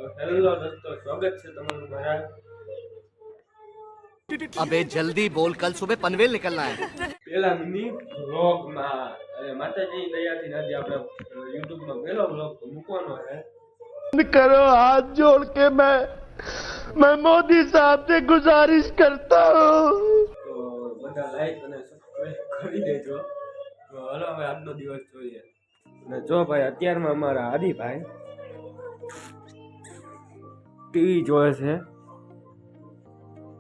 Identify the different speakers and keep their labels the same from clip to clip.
Speaker 1: તો હેલો દોસ્તો, સ્વાગત છે તમારું મારા
Speaker 2: अबे जल्दी बोल, कल सुबह पनवेल निकलना है।
Speaker 1: પેલા મિની વ્લોગમાં. અને માતાજી દયાથી આજે આપણે યુટ્યુબમાં પહેલો વ્લોગ મૂકવાનો છે.
Speaker 3: करो हाथ जोड़ के मैं मोदी साहब से गुजारिश करता हूँ।
Speaker 1: તો બધા લાઈક અને સબસ્ક્રાઇબ કરી દેજો. તો હાલો હવે આજનો દિવસ જોઈએ. અને જો ભાઈ અત્યારમાં અમારા આદિભાઈ ટીવી જોવે છે,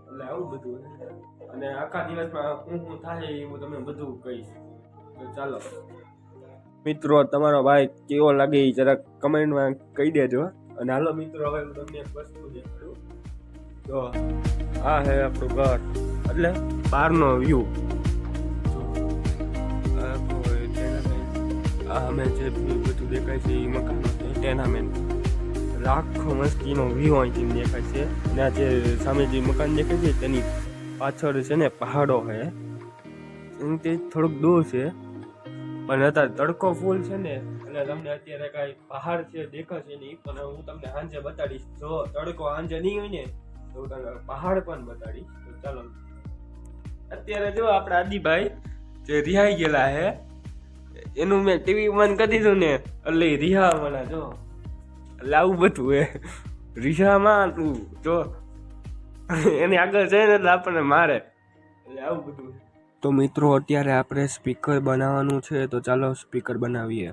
Speaker 1: એટલે આવું બધું છે. અને આખા દિવસમાં શું થાય એ હું તમને બધું કહીશ. તો ચાલો મિત્રો, તમારો ભાઈ કેવો લાગે એ જરાક કમેન્ટમાં કહી દેજો. અને હાલો મિત્રો, હવે હું તમને એક વસ્તુ દેખાડું. તો આ છે આપણું ઘર, એટલે બહારનો વ્યૂ. અમે જે બધું દેખાય છે એ મકાનો છે ટેનામેન્ટ. લાખો મસ્તીનો વ્યૂ અહીંથી દેખાય છે. અને આ જે સામે જે મકાન દેખાય છે તેની પાછળ છે ને પહાડો છે. તે થોડુંક દૂર છે, પણ અત્યારે તડકો ફૂલ છે ને, એટલે તમને અત્યારે કાંઈ પહાડ છે દેખાશે નહીં. પણ હું તમને સાંજે બતાડીશ. જો તડકો સાંજે નહીં હોય ને તો હું તમને પહાડ પણ બતાડીશ. તો ચાલો અત્યારે જો આપણા આદિભાઈ જે રિહાઈ ગયેલા છે, એનું મેં ટીવી બંધ કરી દીધું ને, એટલે રિહા મને જો એટલે આવું બધું એ રિહામાં તું જો એની આગળ છે ને એટલે આપણને મારે, એટલે આવું બધું. તો મિત્રો, અત્યારે આપણે સ્પીકર બનાવવાનું છે, તો ચાલો સ્પીકર બનાવીએ.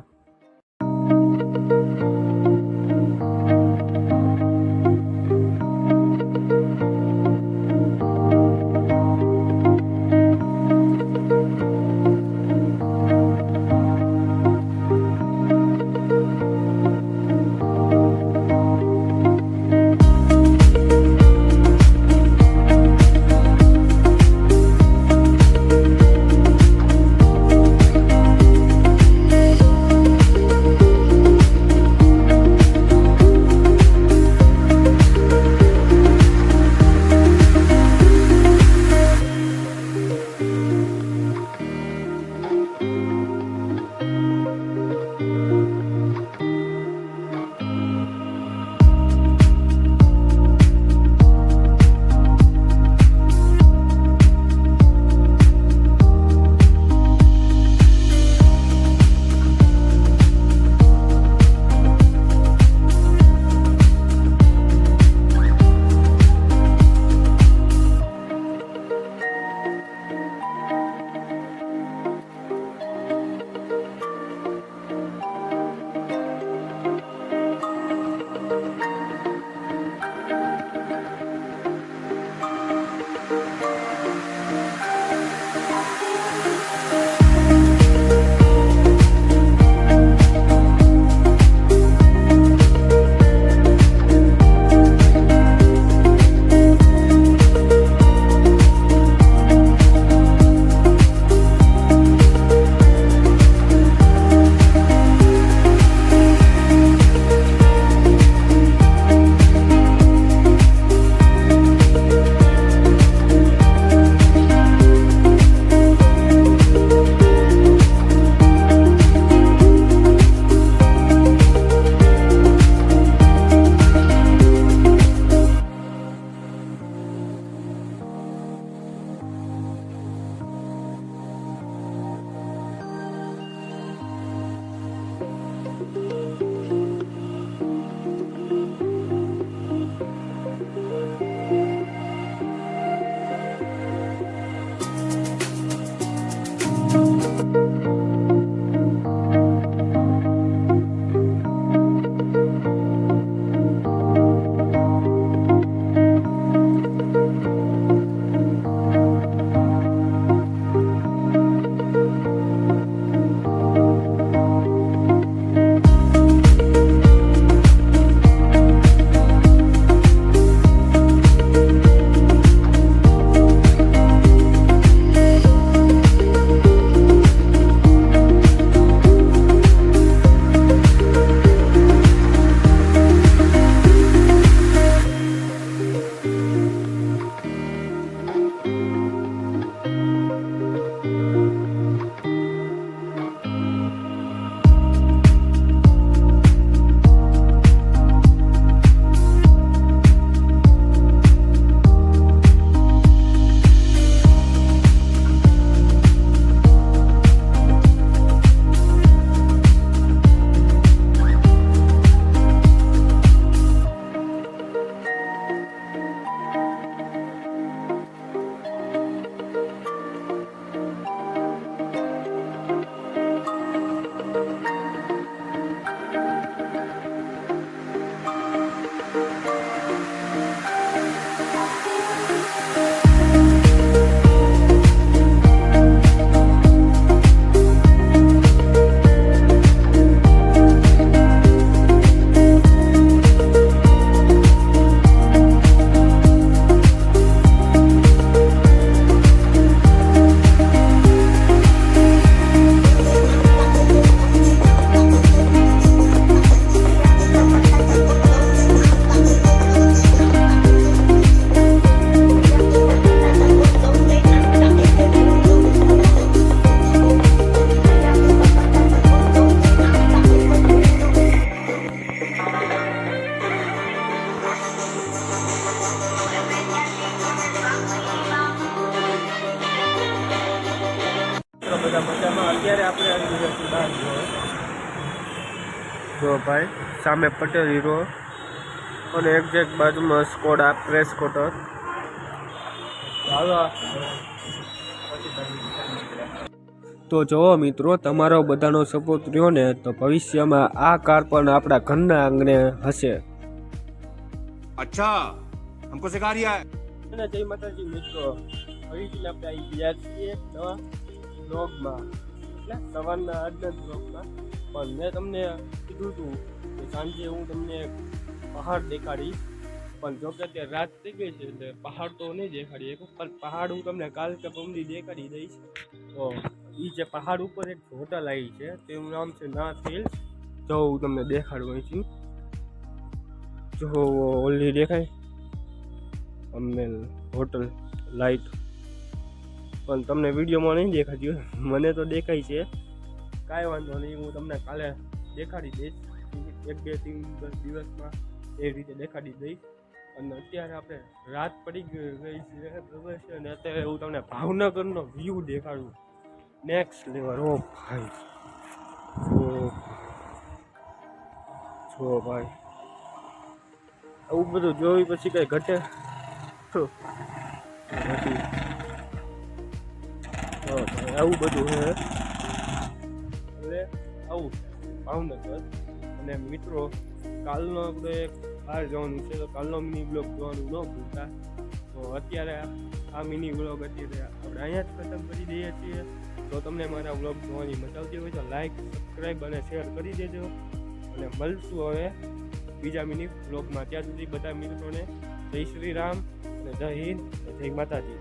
Speaker 1: બહાર જો ભાઈ સામે પટેલ હીરો અને એક્ઝેક્ટ બાજુમાં સ્કોડા પ્રેસ કોટર. તો જો મિત્રો, તમારો બધાનો સપોર્ટ રહ્યો ને તો ભવિષ્યમાં આ કાર પણ આપણા ઘરના આંગણે હશે.
Speaker 2: अच्छा हमको सिखा रिया है.
Speaker 1: અને જય માતાજી મિત્રો, ફરીથી આપણે આવી ગયા છીએ નવા બ્લોગમાં, એટલે સવારના આજના બ્લોગમાં. પણ મેં તમને કીધું હતું કે સાંજે હું તમને પહાડ દેખાડીશ, પણ જોકે તે રાત થઈ ગઈ છે એટલે પહાડ તો નહીં દેખાડી શકું, પણ પહાડ હું તમને કાલ કે પરમદી દેખાડી દઈશ. તો એ જે પહાડ ઉપર એક હોટલ આવી છે તેનું નામ છે નાથ હિલ્સ. જો હું તમને દેખાડું છું, જો ઓલી દેખાય અમને હોટલ લાઇટ, પણ તમને વિડીયોમાં નહીં દેખાતી હોય, મને તો દેખાય છે. કાંઈ વાંધો નહીં, હું તમને કાલે દેખાડી દઈશ, 1, 2, 3, 10 દિવસમાં એ રીતે દેખાડી દઈશ. અને અત્યારે આપણે રાત પડી ગઈ છે બરાબર છે, અને અત્યારે હું તમને ભાવનગરનો વ્યૂ દેખાડું. Next level. ઓ ભાઈ, જો ભાઈ, આવું બધું જોઈ પછી કઈ ઘટે પછી આવું બધું છે એટલે આવું ભાવનગર. અને મિત્રો, કાલનો આપણે એક બહાર જવાનું છે, તો કાલનો મિની બ્લોગ જોવાનું ન ભૂલતા. તો અત્યારે આ મિની બ્લોગ અત્યારે આપણે અહીંયા જ ખતમ કરી દઈએ છીએ. તો તમને મારા બ્લોગ જોવાની મજા આવતી હોય તો લાઈક, સબસ્ક્રાઈબ અને શેર કરી દેજો. અને મળશું હવે બીજા મિની બ્લોગમાં. ત્યાં સુધી બધા મિત્રોને જય શ્રી રામ અને જય હિન્દ, જય માતાજી.